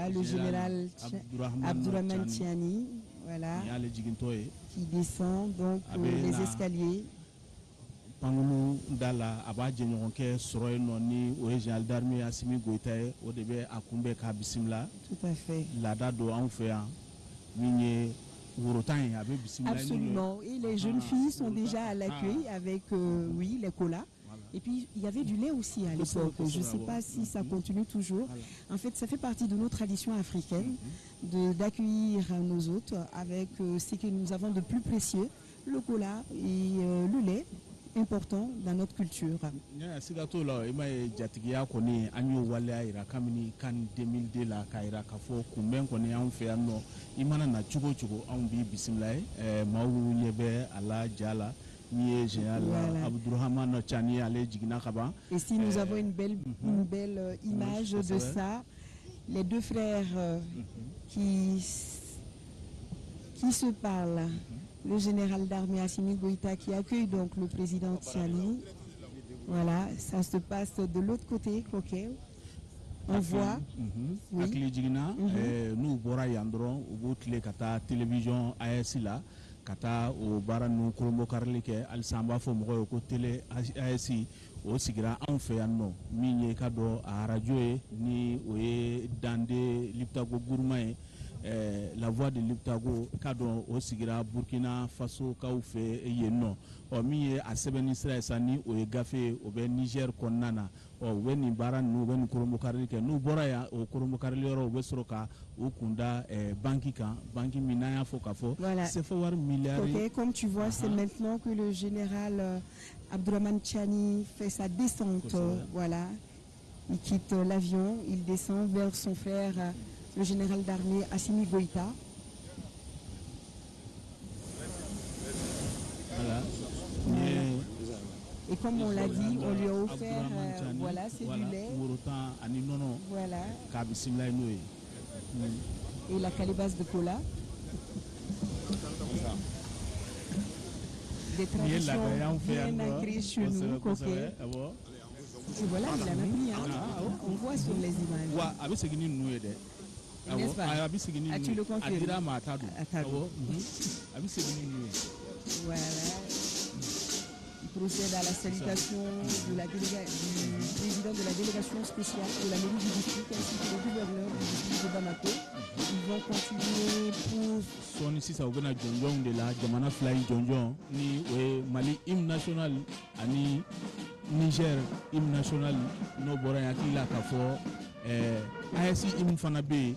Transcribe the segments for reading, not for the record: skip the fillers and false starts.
voilà, le général Abdourahmane Tiani, voilà, qui descend donc les escaliers. Pangulu dala abaje nyonke soroy noni o général d'armée Assimi Goïta o debe akumbe ka bisimla. Tout à fait. La dado en fait minye wurotan avec bisimla. Absolument. Et les jeunes filles sont déjà à l'accueil avec oui, les colas. Voilà. Et puis il y avait du lait aussi à l'époque. Je ne sais pas si ça continue toujours. Voilà. En fait, ça fait partie de nos traditions africaines d'accueillir nos hôtes avec ce que nous avons de plus précieux, le cola et le lait. Important dans notre culture. Sigato la ima jatigiya koni anyo wale ira kamini kan 2002 la kaira kafo kumben koni an fe anno imana na chugo an bi bismillah mawu nyebe ala jala ni général Abdourahmane Tiani ale jigina kaba. Et si nous avons une belle image de ça, les deux frères qui se parlent. Le général d'armée Assimi Goïta qui accueille donc le président Tiani. Voilà, ça se passe de l'autre côté, Coquet. On voit. Nous, Bora Yandron, au bout de la télévision ASILA, Kata, au Barano, Kolombo Karlike, Al Samba, Fomro, au télé ASI, au Sigra, en fait, non. Mini Kado, à Radio, ni Oe, Dande, Liptago Gourmay. La voix de l'Iptago, Kadon, au Sigira, Burkina Faso, Kaoufe, et Yeno. O mi a seben Israël sani o gafe o be Niger konnana o weni baran no weni kurumbu karli ke no boraya o kurumbu karli ro be soroka o kunda banki minaya fokafo c'est fawar milliard. OK, comme tu vois, c'est maintenant que le général Abdourahmane Tiani fait sa descente. Voilà. Il quitte l'avion, il descend vers son frère le général d'armée Assimi Goïta. Voilà. Et comme on l'a dit, on lui a offert, voilà, c'est du lait. Voilà. Et la calebasse de cola. Des traditions bien ancrées chez nous, Coquet. Et voilà, il en a pris, hein. On voit sur les images. N'est-ce pas? Ah, tu le confirmes? Voilà. Il procède à la salutation du président de la délégation spéciale de la mairie du district ainsi que le gouverneur du district de Bamako. Ils vont continuer pour... Son ici, ça va de la Jamana Fly Jonjon, ni Mali hymne national, ni Niger hymne national, no Borayaki la Kafo, ASI hymne Fanabe,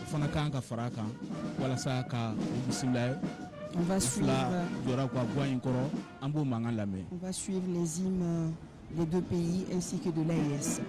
Fanakanka Faraka, voilà ça, on va suivre les hymnes des deux pays ainsi que de l'AES.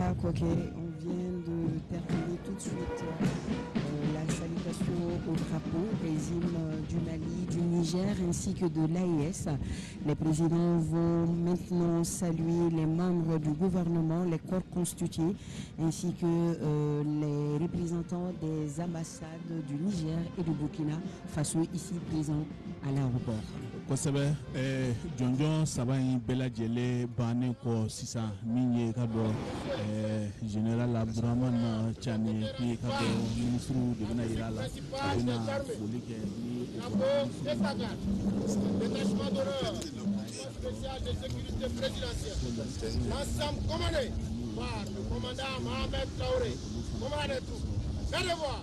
Voilà, Koké, on vient de terminer tout de suite la salutation au drapeau des hymnes du Mali, du Niger ainsi que de l'AES. Les présidents vont maintenant saluer les membres du gouvernement, les corps constitués, ainsi que les représentants des ambassades du Niger et du Burkina Faso ici présents à l'aéroport. Kosɛbɛ jɔnjɔn saba in bɛɛ lajɛlen bannen kɔ sisan min ye ka dɔ général Abdourahmane Tiani qui ka dɔ ministre de bɛna yira la a bɛna foli kɛ ni détachement d'honneur spécial de sécurité présidentielle. L'ensemble commandé par le commandant Mohamed Traoré, commandant des troupes. Faites voir.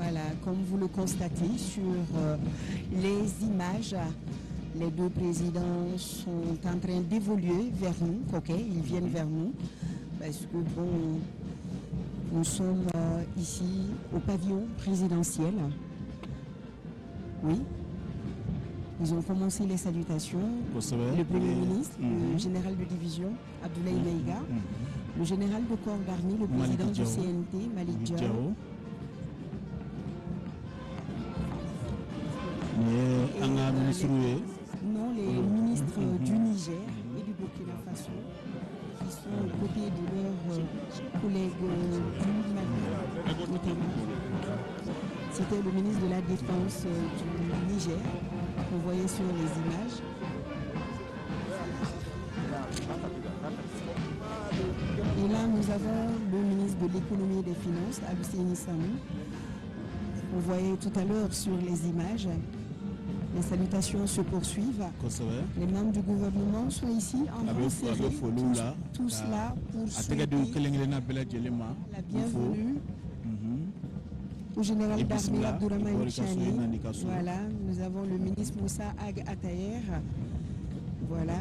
Voilà, comme vous le constatez sur les images, les deux présidents sont en train d'évoluer vers nous. Ok, ils viennent vers nous parce que bon, nous sommes ici au pavillon présidentiel. Oui, ils ont commencé les salutations. Le Premier ministre, le général de division Abdoulaye Maïga, le général de corps d'armée, le président du CNT Malik Diao. Non, les ministres du Niger et du Burkina Faso qui sont aux côtés de leurs collègues du Mali notamment. C'était le ministre de la Défense du Niger qu'on voyait sur les images. Et là, nous avons le ministre de l'Économie et des Finances, Abdoulaye Samou. On voyait tout à l'heure sur les images. Les salutations se poursuivent. Les membres du gouvernement sont ici en rang serré, tous là pour souhaiter la bienvenue au général d'armée Abdourahmane Tiani. Voilà, nous avons le ministre Moussa Ag Atayer. Voilà.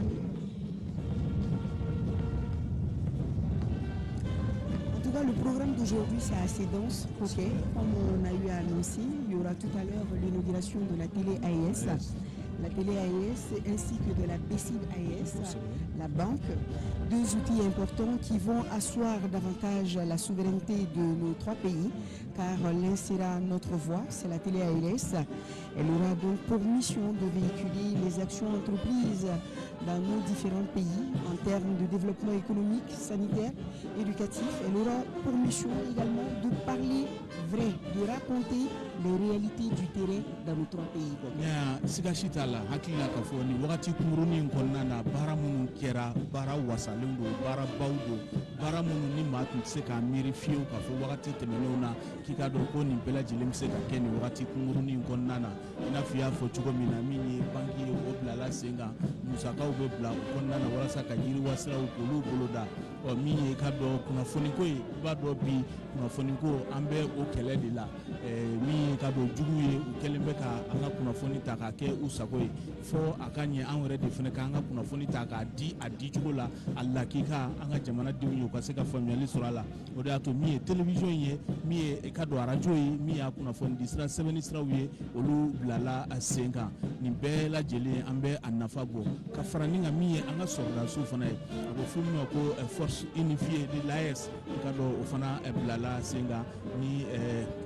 En tout cas, le programme d'aujourd'hui, c'est assez dense. Ok, comme on a eu à annoncer, il y aura tout à l'heure l'inauguration de la télé AES, la télé AES ainsi que de la BCID AES, la banque. Deux outils importants qui vont asseoir davantage la souveraineté de nos trois pays, car l'un sera notre voix, c'est la télé AES. Elle aura donc pour mission de véhiculer les actions entreprises dans nos différents pays en termes de développement économique, sanitaire, éducatif. Elle aura pour mission également de parler vrai, de raconter les réalités du terrain dans nos trois pays. Sigashitala hakila kafoni wakati kumuruni nkonna bara munu kera bara wasalen do bara bawdo bara munu ni matu se ka miri fiu kafo wakati temenona kika do ko ni bela jilem se ka keni wakati kumuruni nkonna na ina fiya fo chugo mina minyi banki o blala senga musaka o be bla konna na wala saka jiri wasra o kulu boloda o minyi ka do kuna foni ko ba do bi kuna foni ko ambe o kele de la minyi ka do jugu ye o kele be ka anga kuna foni ta ka ke usako fo akanye an wɛrɛ de fana kan ka kunnafoni ta k'a di a di cogo la a lakika an ka jamanadenw ye u ka se ka faamuyali sɔrɔ a la o de y'a to min ye télévision ye min ye ka don arajo ye min y'a kunnafoni di sira sɛbɛnni siraw ye olu bilala a sen kan nin bɛɛ lajɛlen an bɛ a nafa bɔ ka fara ni kan min ye an ka sɔrɔdasiw fana ye a bɛ fɔ min ma ko force unifiée de l'AES i ka dɔn o fana bilala sen kan ni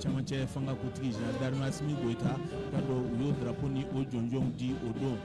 camancɛ fanga kuntigi général d'armée Assimi Goïta i ka dɔn u y'o drapeau ni o jɔnjɔnw di o don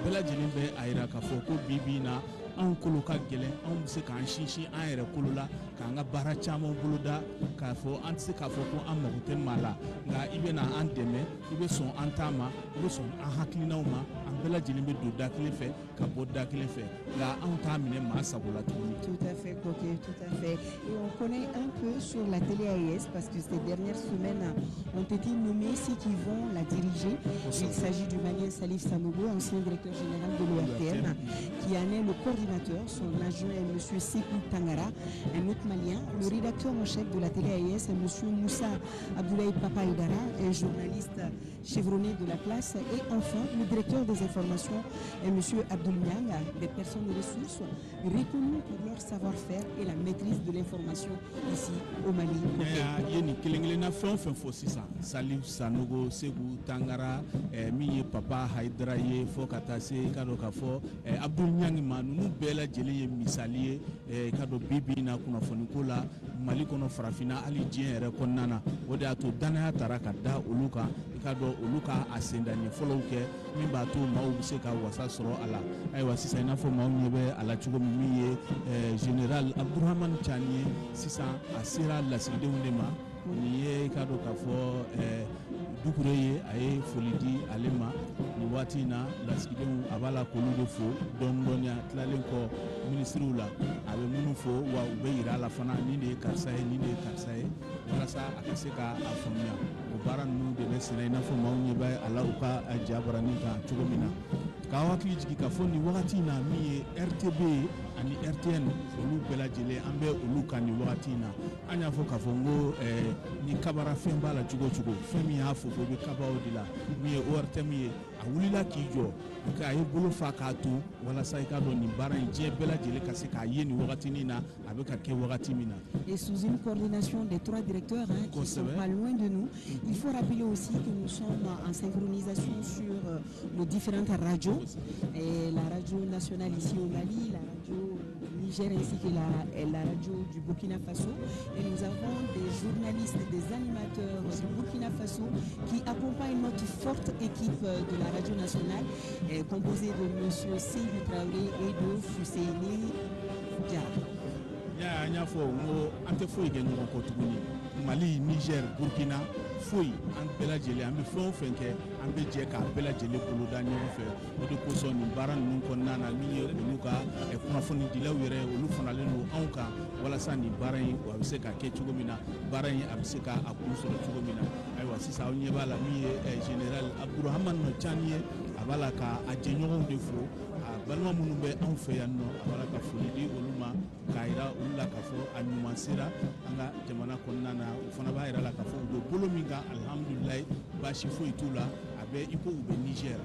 bɛɛ lajɛlen bɛ a yira k'a fɔ ko bi na anw kolo ka gɛlɛn anw bɛ se k'an sinsin an yɛrɛ kolo la k'an ka baara caman boloda k'a fɔ an tɛ se k'a fɔ ko an mago tɛ maa la nka i bɛ na an dɛmɛ i bɛ sɔn an ta ma i bɛ sɔn an hakilinaw ma an bɛɛ lajɛlen bɛ don da kelen fɛ ka bɔ da kelen fɛ nka anw t'a minɛ maa sago la tuguni. Tout à fait, Koké, tout à fait. Et on connaît un peu sur la télé AES parce que ces dernières semaines ont été nommés ceux qui vont la diriger. Il s'agit du malien Salif Sanogo, ancien directeur général de l'ORTM, qui en est le coordinateur. Son adjoint est M. Sekou Tangara, un autre malien. Le rédacteur en chef de la télé AES est M. Moussa Abdoulaye Papa Idara, un journaliste chevronné de la place. Et enfin, le directeur des l'information et M. Abdoul Niang, des personnes ressources reconnues pour leur savoir-faire et la maîtrise de l'information ici au Mali. Yeni kelengelena fɛn fo sisan Salif Sanogo Segu Tangara min ye Papa Haidara ye fo ka taa se ka dɔ ka fɔ Abdoul Niang ma ninnu bɛɛ lajɛlen ye misali ye ka dɔ bi na kunnafoniko la Mali kɔnɔ farafinna hali diɲɛ yɛrɛ kɔnɔna na o de y'a to danaya taara ka da olu kan i ka dɔn olu ka a sendanɲɛ fɔlɔw kɛ min b'a to maaw bɛ se ka wasa sɔrɔ a la ayiwa sisan i n'a fɔ maaw ɲɛ bɛ a la cogo min ye Général Abdourahmane Tiani ye sisan a sera lasigidenw de ma nin ye i ka dɔn k'a fɔ Dukure ye a ye foli di ale ma nin waati in na lasigidenw a b'a la k'olu de fo dɔɔni-dɔɔni a tilalen kɔ minisiriw la a bɛ minnu fo wa u bɛ yira a la fana nin de ye karisa ye nin de ye karisa ye walasa a ka se ka a faamuya o baara ninnu de bɛ senna i n'a fɔ maaw ɲɛ bɛ a la u ka ja baranin kan cogo min na k'a hakili jigin k'a fɔ nin wagati in na min ye RTB ani RTN olu bɛɛ lajɛlen an bɛ olu kan nin wagati in na an y'a fɔ k'a fɔ n ko ni kabara fɛn b'a la cogo o cogo fɛn min y'a fɔ ko bɛ kabaw de la min ye ORTM ye a wulila k'i jɔ a ye bolo fa k'a to walasa i k'a dɔn nin baara in diɲɛ bɛɛ lajɛlen ka se k'a ye nin wagatinin na a bɛ ka kɛ wagati min na. Et sous une coordination des 3 directeurs qui sont pas loin de nous, il faut rappeler aussi que nous sommes en synchronisation sur nos différentes radios, et la radio nationale ici au Mali, la radio du Niger ainsi que la radio du Burkina Faso, et nous avons des journalistes, des animateurs du Burkina Faso qui accompagnent notre forte équipe de la radio nationale composée de M. Seydou Traoré et de Fousseini Diarra. N y'a fɔ n ko an tɛ foyi kɛ ɲɔgɔn kɔ tuguni Mali, Niger, Burkina foyi an bɛɛ lajɛlen an bɛ fɛn o fɛn kɛ an bɛ jɛ k'a bɛɛ lajɛlen boloda ɲɔgɔn fɛ o de kosɔn nin baara ninnu kɔnɔna na min ye olu ka kunnafonidilaw yɛrɛ olu faralen don anw kan walasa nin baara in a bɛ se ka kɛ cogo min na baara in a bɛ se ka a kun sɔrɔ cogo min na ayiwa sisan aw ɲɛ b'a la min ye Général Abdourahmane Tiani ye a b'a la ka a jɛɲɔgɔnw de fo a balima minnu bɛ anw fɛ yan nɔ a b'a la ka foli di olu ma k'a yira olu la k'a fɔ a ɲuman sera an ka jamana kɔnɔna na o fana b'a yira la k'a fɔ u bɛ bolo min kan alhamdulilayi baasi foyi t'u la a bɛ i ko u bɛ Niger.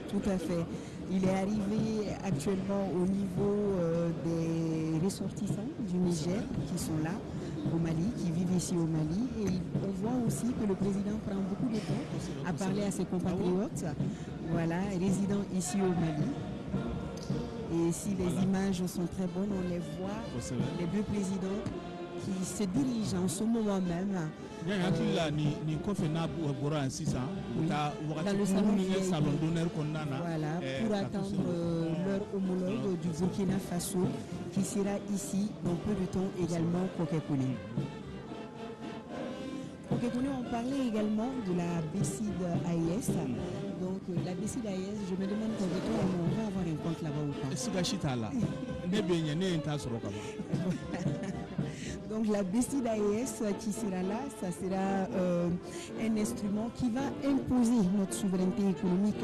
Tout à fait. Il est arrivé actuellement au niveau des ressortissants du Niger qui sont là au Mali, qui vivent ici au Mali. Et on voit aussi que le président prend beaucoup de temps à parler à ses compatriotes, voilà, résidant ici au Mali. Et si les images sont très bonnes, on les voit, les deux présidents qui se dirigent en ce moment même dans le salon d'honneur, voilà, pour attendre leur homologue du Burkina Faso qui sera ici dans peu de temps également Kokekouni. Kokekouni, on parlait également de la BCID AES. Donc la BCID AES, je me demande avec toi, on va avoir un compte là-bas ou pas? Donc la BCID AES qui sera là, ça sera un instrument qui va imposer notre souveraineté économique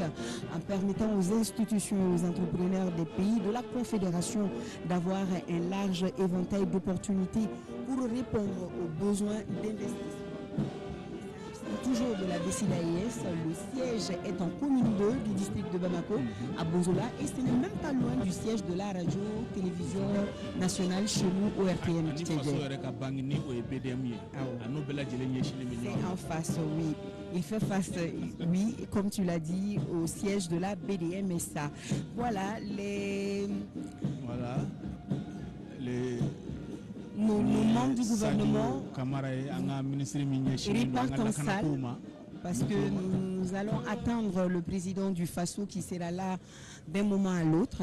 en permettant aux institutions et aux entrepreneurs des pays de la Confédération d'avoir un large éventail d'opportunités pour répondre aux besoins d'investissement. Toujours de la BCID AES, le siège est en commune 2 du district de Bamako, à Bozola, et ce n'est même pas loin du siège de la radio-télévision nationale chez nous au RTM. C'est en face, oui. Il fait face, oui, comme tu l'as dit, au siège de la BDMSA. Voilà les... Nos membres du gouvernement repartent en salle parce que nous allons attendre le président du Faso qui sera là d'un moment à l'autre.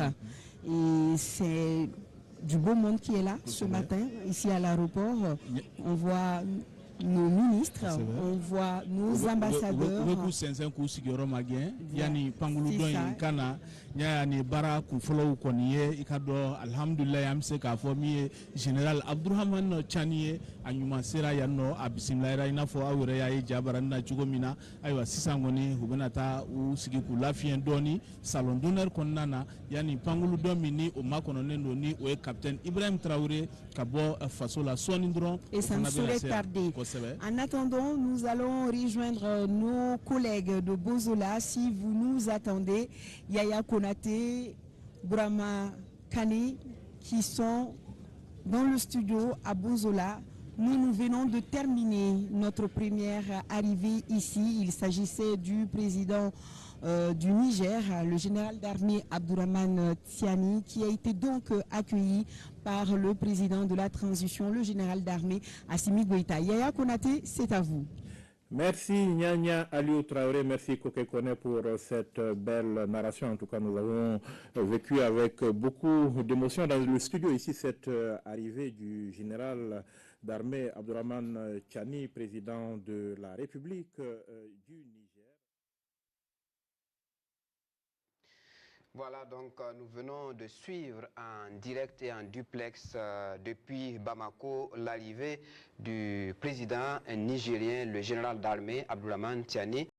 Et c'est du beau monde qui est là ce matin, ici à l'aéroport. On voit nos ministres, on voit nos ambassadeurs. Yani bara ku follow koniye ikado alhamdulillah amse ka fo mi Général Abdourahmane Tiani anyuma sera yanno abismillah ina fo awre yayi jabara na jugomina aywa sisangoni hubenata u sigi ku lafien doni salon d'honneur konnana yani pangulu domini o makono nendo ni o capitaine Ibrahim Traoré kabo faso la sonindron et ça ne saurait tarder En attendant, nous allons rejoindre nos collègues de Bozola. Si vous nous attendez, Yaya Konaté, Brahma Kane, qui sont dans le studio à Bozola. Nous venons de terminer notre première arrivée ici. Il s'agissait du président du Niger, le général d'armée Abdourahmane Tiani, qui a été donc accueilli par le président de la transition, le général d'armée Assimi Goïta. Yaya Konaté, c'est à vous. Merci Nyanya Aliou Traoré, merci Koké Kone pour cette belle narration. En tout cas, nous avons vécu avec beaucoup d'émotion dans le studio ici cette arrivée du général d'armée Abdourahmane Tiani, président de la République du Niger. Voilà, donc nous venons de suivre en direct et en duplex depuis Bamako l'arrivée du président nigérien, le général d'armée Abdourahmane Tiani.